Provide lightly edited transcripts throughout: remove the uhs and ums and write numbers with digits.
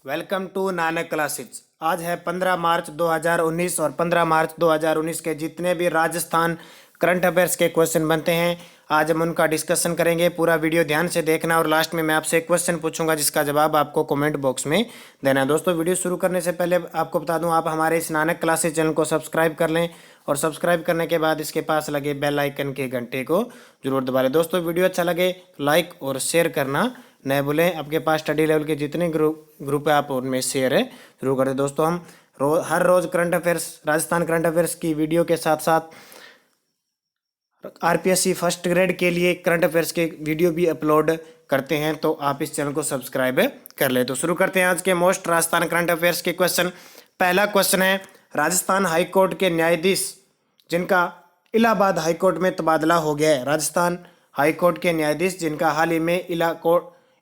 Welcome to Nanak classes. आज है 15 मार्च 2019 और 15 मार्च 2019 के जितने भी राजस्थान करंट अफेयर्स के क्वेश्चन बनते हैं आज हम उनका डिस्कशन करेंगे। पूरा वीडियो ध्यान से देखना और लास्ट में मैं आपसे एक क्वेश्चन पूछूंगा जिसका जवाब आपको कमेंट बॉक्स में देना है। दोस्तों, वीडियो शुरू करने से पहले आपको बता दूं, आप हमारे इस नानक क्लासेस चैनल को सब्सक्राइब कर लें और सब्सक्राइब करने के बाद इसके पास लगे बेल आइकन के घंटे को जरूर दबा लें। दोस्तों, वीडियो अच्छा लगे लाइक और शेयर करना नहीं भूलें। आपके पास स्टडी लेवल के जितने ग्रुप है आप उनमें शेयर है जरूर करें। दोस्तों, हम हर रोज current affairs, Rajasthan current affairs की वीडियो के साथ साथ आरपीएससी फर्स्ट ग्रेड के लिए करंट अफेयर्स के वीडियो भी अपलोड करते हैं, तो आप इस चैनल को सब्सक्राइब कर ले। तो शुरू करते हैं आज के मोस्ट राजस्थान करंट अफेयर्स के क्वेश्चन। पहला क्वेश्चन है, राजस्थान हाईकोर्ट के न्यायाधीश जिनका इलाहाबाद हाईकोर्ट में तबादला हो गया है, राजस्थान हाईकोर्ट के न्यायाधीश जिनका हाल ही में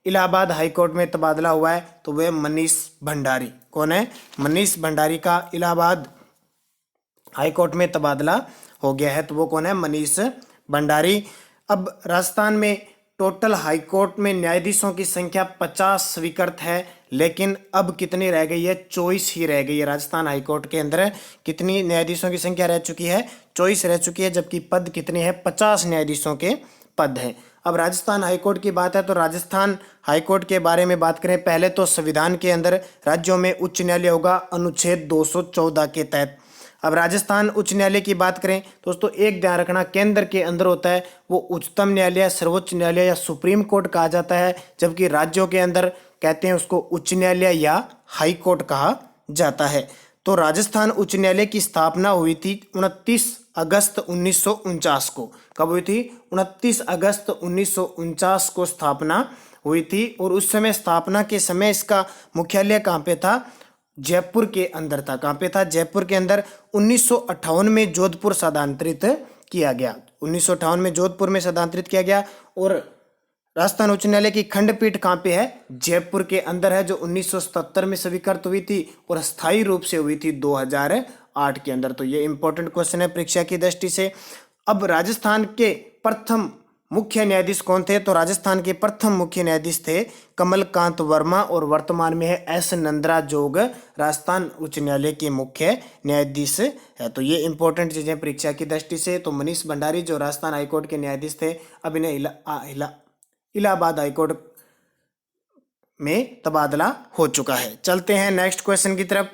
इलाहाबाद हाईकोर्ट में तबादला हुआ है, तो वह मनीष भंडारी। कौन है? मनीष भंडारी का इलाहाबाद हाईकोर्ट में तबादला हो गया है, तो वो कौन है? मनीष भंडारी। अब राजस्थान में टोटल हाईकोर्ट में न्यायाधीशों की संख्या 50 स्वीकृत है, लेकिन अब कितनी रह गई है? 24 ही रह गई है। राजस्थान हाईकोर्ट के अंदर कितनी न्यायाधीशों की संख्या रह चुकी है? 24 रह चुकी है, जबकि पद कितने हैं? 50 न्यायाधीशों के पद हैं। अब राजस्थान हाईकोर्ट की बात है तो राजस्थान हाईकोर्ट के बारे में बात करें, पहले तो संविधान के अंदर राज्यों में उच्च न्यायालय होगा अनुच्छेद 214 के तहत। अब राजस्थान उच्च न्यायालय की बात करें दोस्तों, एक ध्यान रखना, केंद्र के अंदर होता है वो उच्चतम न्यायालय, सर्वोच्च न्यायालय या सुप्रीम कोर्ट कहा जाता है, जबकि राज्यों के अंदर कहते हैं उसको उच्च न्यायालय या हाई कोर्ट कहा जाता है। तो राजस्थान उच्च न्यायालय की स्थापना हुई थी 29 अगस्त 1949 को। कब हुई थी? 29 अगस्त 1949 को स्थापना हुई थी, और उस समय स्थापना के समय इसका मुख्यालय कहाँ पे था? जयपुर के अंदर था। कहाँ पे था? जयपुर के अंदर। 1958 में जोधपुर स्थानांतरित किया गया। 1958 में जोधपुर में स्थानांतरित किया गया। और राजस्थान उच्च न्यायालय की खंडपीठ कहाँ पे है? जयपुर के अंदर है, जो 1977 में स्वीकृत हुई थी और स्थायी रूप से हुई थी 2008 के अंदर। तो ये इंपॉर्टेंट क्वेश्चन है परीक्षा की दृष्टि से। अब राजस्थान के प्रथम मुख्य न्यायाधीश कौन थे? तो राजस्थान के प्रथम मुख्य न्यायाधीश थे कमलकांत वर्मा, और वर्तमान में है एस नंद्रा जोग, राजस्थान उच्च न्यायालय के मुख्य न्यायाधीश है। तो ये इंपॉर्टेंट चीजें परीक्षा की दृष्टि से। तो मनीष भंडारी जो राजस्थान हाईकोर्ट के न्यायाधीश थे, अब इन्हें इलाहाबाद हाईकोर्ट में तबादला हो चुका है। चलते हैं नेक्स्ट क्वेश्चन की तरफ।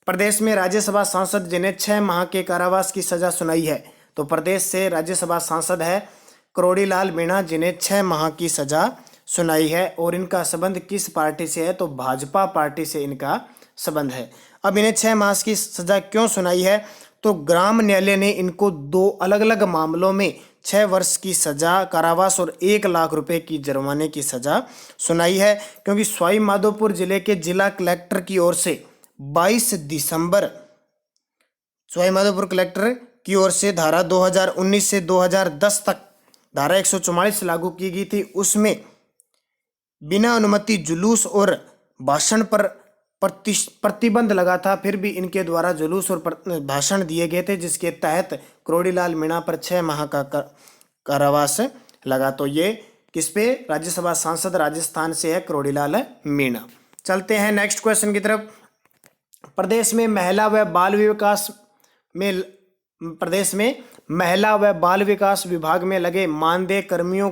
प्रदेश में राज्यसभा सांसद जिन्हें 6 माह के कारावास की सजा सुनाई है, तो प्रदेश से राज्यसभा सांसद है करोड़ीलाल मीणा, जिन्हें 6 माह की सजा सुनाई है, और इनका संबंध किस पार्टी से है? तो भाजपा पार्टी से इनका संबंध है। अब इन्हें 6 माह की सजा क्यों सुनाई है? तो ग्राम न्यायालय ने इनको 2 अलग अलग मामलों में 6 वर्ष की सजा कारावास और 1 लाख रुपए की जुर्माने की सजा सुनाई है, क्योंकि सवाई माधोपुर जिले के जिला कलेक्टर की ओर से 22 दिसंबर सवाई माधोपुर कलेक्टर की ओर से धारा 2019 से 2010 तक धारा 144 लागू की गई थी। उसमें बिना अनुमति जुलूस और भाषण पर प्रतिबंध लगा था, फिर भी इनके द्वारा जुलूस और भाषण दिए गए थे, जिसके तहत करोड़ीलाल मीणा पर 6 माह का कारावास लगा। तो ये किस पे? राज्यसभा सांसद राजस्थान से है करोड़ीलाल मीणा। चलते हैं नेक्स्ट क्वेश्चन की तरफ। प्रदेश में महिला व बाल विकास विभाग में लगे मानदेय कर्मियों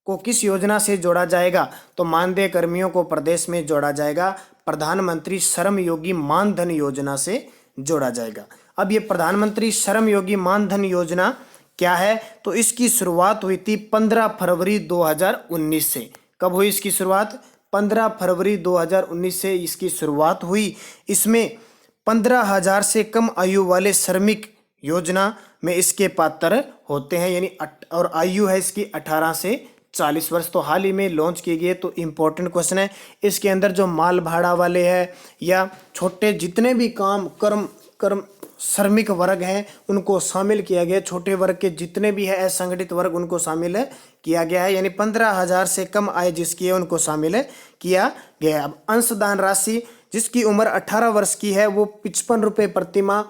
को किस योजना से जोड़ा जाएगा? तो मानदेय कर्मियों को प्रदेश में जोड़ा जाएगा प्रधानमंत्री श्रम योगी मानधन योजना से जोड़ा जाएगा। अब ये प्रधानमंत्री श्रम योगी मानधन योजना क्या है? तो इसकी शुरुआत हुई थी 15 फरवरी 2019 से। कब हुई इसकी शुरुआत? 15 फरवरी 2019 से इसकी शुरुआत हुई। इसमें 15,000 से कम आयु वाले श्रमिक योजना में इसके पात्र होते हैं, यानी और आयु है इसकी 18 से 40 वर्ष। तो हाल ही में लॉन्च की गई है। तो इम्पोर्टेंट क्वेश्चन है, इसके अंदर जो माल भाड़ा वाले हैं या छोटे जितने भी कर्म श्रमिक वर्ग हैं उनको शामिल किया गया। छोटे वर्ग के जितने भी है असंगठित वर्ग उनको शामिल किया गया है, यानी 15,000 से कम आय जिसकी है उनको शामिल किया गया है। अब अंशदान राशि, जिसकी उम्र 18 वर्ष की है वो 55 रुपये प्रतिमाह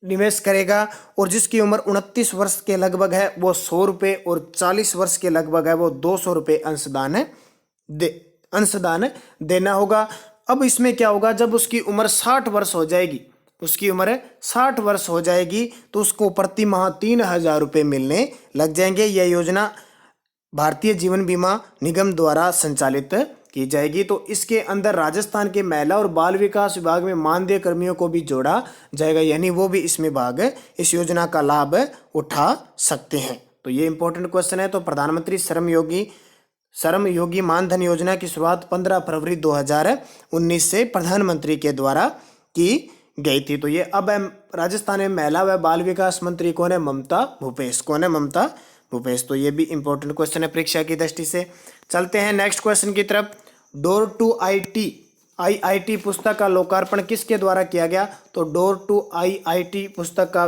निवेश करेगा, और जिसकी उम्र 29 वर्ष के लगभग है वो 100 रुपये, और 40 वर्ष के लगभग है वो 200 रुपये अंशदान देना होगा। अब इसमें क्या होगा, जब उसकी उम्र 60 वर्ष हो जाएगी, उसकी उम्र 60 वर्ष हो जाएगी तो उसको प्रति माह 3,000 रुपये मिलने लग जाएंगे। यह योजना भारतीय जीवन बीमा निगम द्वारा संचालित की जाएगी। तो इसके अंदर राजस्थान के महिला और बाल विकास विभाग में मानदेय कर्मियों को भी जोड़ा जाएगा, यानी वो भी इसमें भाग इस योजना का लाभ उठा सकते हैं। तो ये इंपॉर्टेंट क्वेश्चन है। तो प्रधानमंत्री श्रम योगी मानधन योजना की शुरुआत 15 फरवरी 2019 से प्रधानमंत्री के द्वारा की गई थी। तो ये अब राजस्थान में महिला व बाल विकास मंत्री कौन है, ममता भूपेश। कौन है, ममता भूपेश। तो ये भी इंपॉर्टेंट क्वेश्चन है परीक्षा की दृष्टि से। चलते हैं नेक्स्ट क्वेश्चन की तरफ। डोर टू आईआईटी पुस्तक का लोकार्पण किसके द्वारा किया गया? तो डोर टू आईआईटी पुस्तक का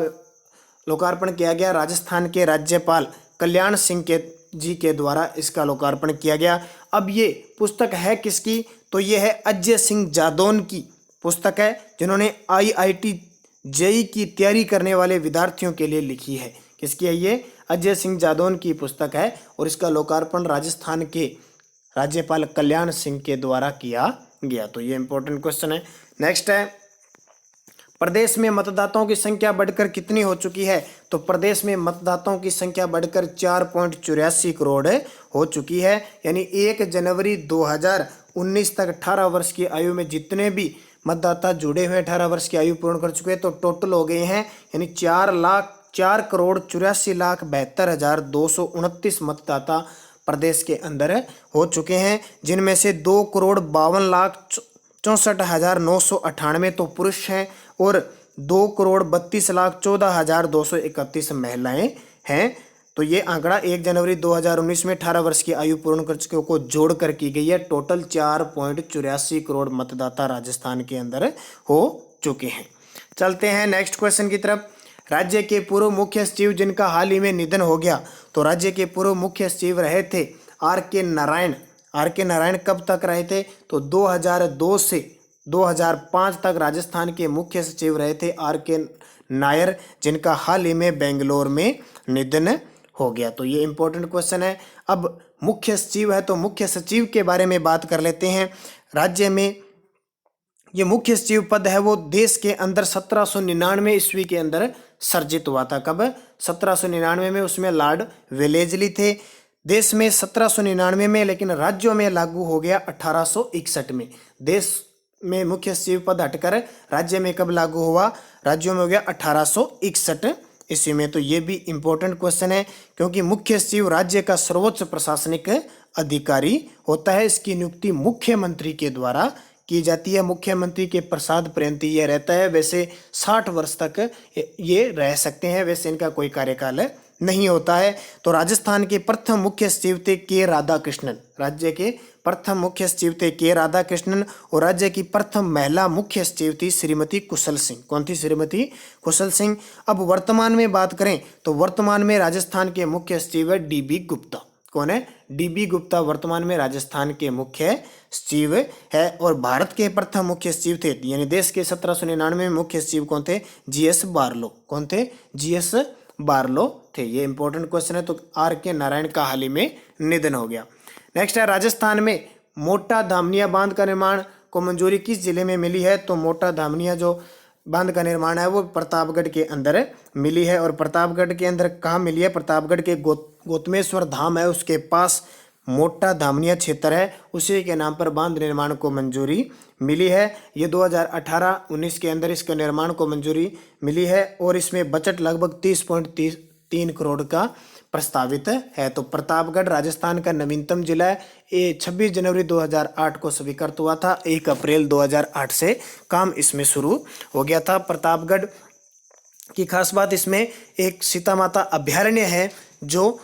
लोकार्पण किया गया राजस्थान के राज्यपाल कल्याण सिंह जी के द्वारा इसका लोकार्पण किया गया। अब ये पुस्तक है किसकी? तो ये है अजय सिंह जादौन की पुस्तक है, जिन्होंने आईआईटी जेईई की तैयारी करने वाले विद्यार्थियों के लिए लिखी है। किसकी है ये? अजय सिंह जादौन की पुस्तक है और इसका लोकार्पण राजस्थान के राज्यपाल कल्याण सिंह के द्वारा किया गया। तो ये इंपॉर्टेंट क्वेश्चन है। नेक्स्ट है, प्रदेश में मतदाताओं की संख्या बढ़कर कितनी हो चुकी है? तो प्रदेश में मतदाताओं की संख्या बढ़कर 4.84 करोड़ हो चुकी है। यानी 1 जनवरी 2019 तक 18 वर्ष की आयु में जितने भी मतदाता जुड़े हुए 18 वर्ष की आयु पूर्ण कर चुके हैं, तो टोटल हो गए हैं यानी 4,84,72,229 मतदाता प्रदेश के अंदर हो चुके हैं, जिनमें से 2,52,64,998 तो पुरुष हैं और 2,32,14,231 महिलाएं हैं। तो ये आंकड़ा 1 जनवरी 2019 में 18 वर्ष की आयु पूर्ण कर चुके को जोड़कर की गई है। टोटल 4.84 करोड़ मतदाता राजस्थान के अंदर हो चुके हैं। चलते हैं नेक्स्ट क्वेश्चन की तरफ। राज्य के पूर्व मुख्य सचिव जिनका हाल ही में निधन हो गया, तो राज्य के पूर्व मुख्य सचिव रहे थे आर.के. नारायण। आर.के. नारायण कब तक रहे थे? तो 2002 से 2005 तक राजस्थान के मुख्य सचिव रहे थे आर.के. नायर, जिनका हाल ही में बेंगलोर में निधन हो गया। तो ये इंपॉर्टेंट क्वेश्चन है। अब मुख्य सचिव है तो मुख्य सचिव के बारे में बात कर लेते हैं। राज्य में ये मुख्य सचिव पद है वो देश के अंदर 1799 ईस्वी के अंदर सर्जित हुआ था। कब? 1799 में। उसमें लॉर्ड वेलेस्ली थे। देश में 1799 में, लेकिन राज्यों में लागू हो गया 1861 में। देश में मुख्य सचिव पद हटकर राज्य में कब लागू हुआ? राज्यों में हो गया 1861 ईस्वी में। तो ये भी इंपॉर्टेंट क्वेश्चन है, क्योंकि मुख्य सचिव राज्य का सर्वोच्च प्रशासनिक अधिकारी होता है। इसकी नियुक्ति मुख्यमंत्री के द्वारा की जाती है। मुख्यमंत्री के प्रसाद पर्यंत ये रहता है। वैसे 60 वर्ष तक ये रह सकते हैं, वैसे इनका कोई कार्यकाल नहीं होता है। तो राजस्थान के प्रथम मुख्य सचिव थे के. राधाकृष्णन। राज्य के प्रथम मुख्य सचिव थे के. राधाकृष्णन और राज्य की प्रथम महिला मुख्य सचिव थी श्रीमती कुशल सिंह। कौन थी? श्रीमती कुशल सिंह। अब वर्तमान में बात करें तो वर्तमान में राजस्थान के मुख्य सचिव है डी.बी. गुप्ता। कौन है? डी.बी. गुप्ता वर्तमान में राजस्थान के मुख्य सचिव है। और भारत के प्रथम मुख्य सचिव थे, यानी देश के 1799 में मुख्य सचिव कौन थे? जी.एस. बार्लो। कौन थे? जी.एस. बार्लो थे। ये इंपॉर्टेंट क्वेश्चन है। तो आर.के. नारायण का हाल ही में निधन हो गया। नेक्स्ट है, राजस्थान में मोटा धामनिया बांध का निर्माण को मंजूरी किस जिले में मिली है? तो मोटा धामनिया जो बांध का निर्माण है वो प्रतापगढ़ के अंदर मिली है। और प्रतापगढ़ के अंदर कहाँ मिली है? प्रतापगढ़ के गौतमेश्वर धाम है, उसके पास मोटा धामनिया क्षेत्र है, उसी के नाम पर बांध निर्माण को मंजूरी मिली है। ये 2018-19 के अंदर इसके निर्माण को मंजूरी मिली है और इसमें बजट लगभग 30.3 करोड़ का प्रस्तावित है। तो प्रतापगढ़ राजस्थान का नवीनतम जिला है। ये 26 जनवरी 2008 को स्वीकृत हुआ था। 1 अप्रैल 2008 से काम इसमें शुरू हो गया था। प्रतापगढ़ की खास बात, इसमें एक सीता माता अभ्यारण्य है जो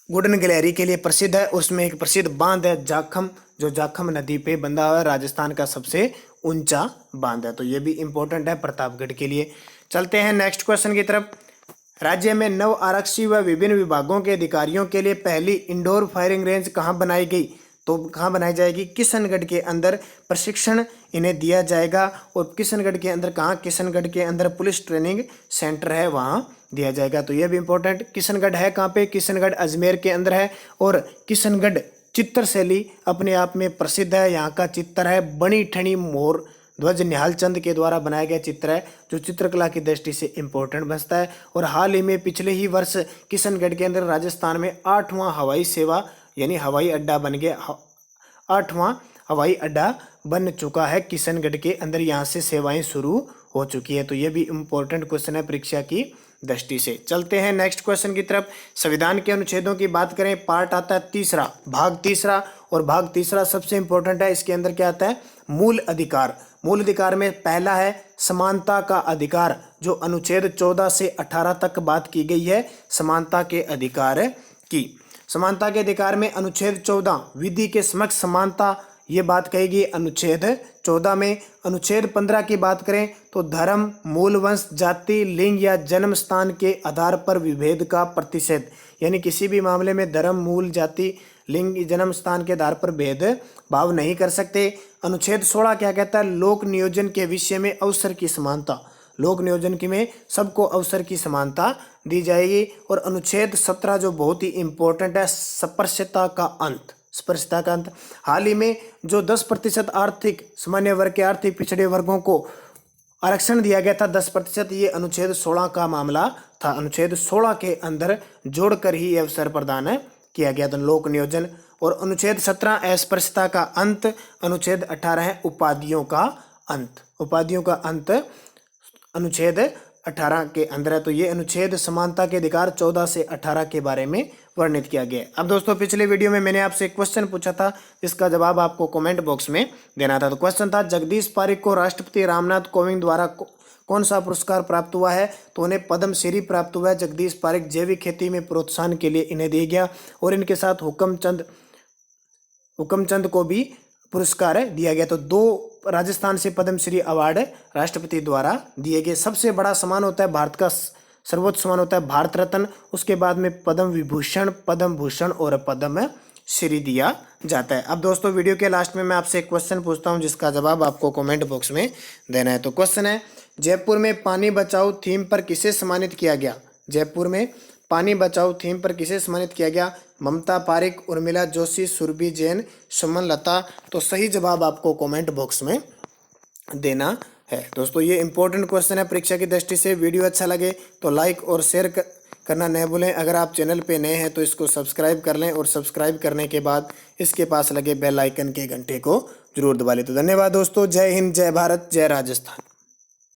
वुडन गैलरी के लिए प्रसिद्ध है। उसमें एक प्रसिद्ध बांध है जाखम, जो जाखम नदी पे बंधा हुआ है, राजस्थान का सबसे ऊंचा बांध है। तो ये भी इंपॉर्टेंट है प्रतापगढ़ के लिए। चलते हैं नेक्स्ट क्वेश्चन की तरफ। राज्य में नव आरक्षी व विभिन्न विभागों के अधिकारियों के लिए पहली इंडोर फायरिंग रेंज कहाँ बनाई गई? तो कहाँ बनाई जाएगी? किशनगढ़ के अंदर प्रशिक्षण इन्हें दिया जाएगा। और किशनगढ़ के अंदर कहाँ? किशनगढ़ के अंदर पुलिस ट्रेनिंग सेंटर है, वहाँ दिया जाएगा। तो ये भी इंपॉर्टेंट। किशनगढ़ है कहाँ पे? किशनगढ़ अजमेर के अंदर है। और किशनगढ़ चित्रशैली अपने आप में प्रसिद्ध है। यहाँ का चित्र है बनी ठनी मोर ध्वज निहाल चंद के द्वारा बनाया गया चित्र है, जो चित्रकला की दृष्टि से इम्पोर्टेंट बसता है। और हाल ही में पिछले ही वर्ष किशनगढ़ के अंदर राजस्थान में 8वां हवाई सेवा यानी हवाई अड्डा बन गया, 8वां हवाई अड्डा बन चुका है किशनगढ़ के अंदर, यहाँ से सेवाएं शुरू हो चुकी है। तो ये भी इम्पोर्टेंट क्वेश्चन है परीक्षा की दृष्टि से। चलते हैं नेक्स्ट क्वेश्चन की तरफ। संविधान के अनुच्छेदों की बात करें, पार्ट आता है तीसरा, भाग तीसरा, और भाग तीसरा सबसे इंपॉर्टेंट है। इसके अंदर क्या आता है? मूल अधिकार। मूल अधिकार में पहला है समानता का अधिकार, जो अनुच्छेद 14 से 18 तक बात की गई है समानता के अधिकार की। समानता के अधिकार में अनुच्छेद 14 विधि के समक्ष समानता, ये बात कहेगी अनुच्छेद 14 में। अनुच्छेद 15 की बात करें तो धर्म, मूल वंश, जाति, लिंग या जन्म स्थान के आधार पर विभेद का प्रतिषेध, यानी किसी भी मामले में धर्म, मूल, जाति, लिंग, जन्म स्थान के आधार पर भेद भाव नहीं कर सकते। अनुच्छेद 16 क्या कहता है? लोक नियोजन के विषय में अवसर की समानता, लोक नियोजन की में सबको अवसर की समानता दी जाएगी। और अनुच्छेद 17 जो बहुत ही इंपॉर्टेंट है, स्पृश्यता का अंत, स्पृश्यता का अंत। हाल ही में जो 10% आर्थिक सामान्य वर्ग के आर्थिक पिछड़े वर्गों को आरक्षण दिया गया था 10%, ये अनुच्छेद 16 का मामला था। अनुच्छेद 16 के अंदर जोड़कर ही अवसर प्रदान किया गया था, लोक नियोजन। और अनुच्छेद 17 अस्पृश्यता का अंत, अनुच्छेद 18 है उपाधियों का अंत, उपाधियों का अंत अनुच्छेद 18 के अंदर है। तो ये अनुच्छेद समानता के अधिकार 14 से 18 के बारे में वर्णित किया गया है। अब दोस्तों पिछले वीडियो में मैंने आपसे एक क्वेश्चन पूछा था, जिसका जवाब आपको कमेंट बॉक्स में देना था। तो क्वेश्चन था, जगदीश पारिक को राष्ट्रपति रामनाथ कोविंद द्वारा कौन सा पुरस्कार प्राप्त हुआ है? तो उन्हें पद्मश्री प्राप्त हुआ है। जगदीश पारिक जैविक खेती में प्रोत्साहन के लिए इन्हें दिया गया, और इनके साथ हुक्मचंद को भी पुरस्कार दिया गया। तो 2 राजस्थान से पद्मश्री अवार्ड राष्ट्रपति द्वारा दिए गए। सबसे बड़ा सम्मान होता है भारत का सर्वोच्च सम्मान होता है भारत रत्न, उसके बाद में पद्म विभूषण, पद्म भूषण और पद्म श्री दिया जाता है। अब दोस्तों वीडियो के लास्ट में मैं आपसे एक क्वेश्चन पूछता हूं, जिसका जवाब आपको कमेंट बॉक्स में देना है। तो क्वेश्चन है, जयपुर में पानी बचाओ थीम पर किसे सम्मानित किया गया? जयपुर में पानी बचाओ थीम पर किसे सम्मानित किया गया? ममता पारिक, उर्मिला जोशी, सुरभि जैन, सुमन लता। तो सही जवाब आपको कमेंट बॉक्स में देना है। दोस्तों ये इंपॉर्टेंट क्वेश्चन है परीक्षा की दृष्टि से। वीडियो अच्छा लगे तो लाइक और शेयर करना न भूलें। अगर आप चैनल पे नए हैं तो इसको सब्सक्राइब कर लें, और सब्सक्राइब करने के बाद इसके पास लगे बेल आइकन के घंटे को जरूर दबा लें। तो धन्यवाद दोस्तों। जय हिंद, जय भारत, जय राजस्थान।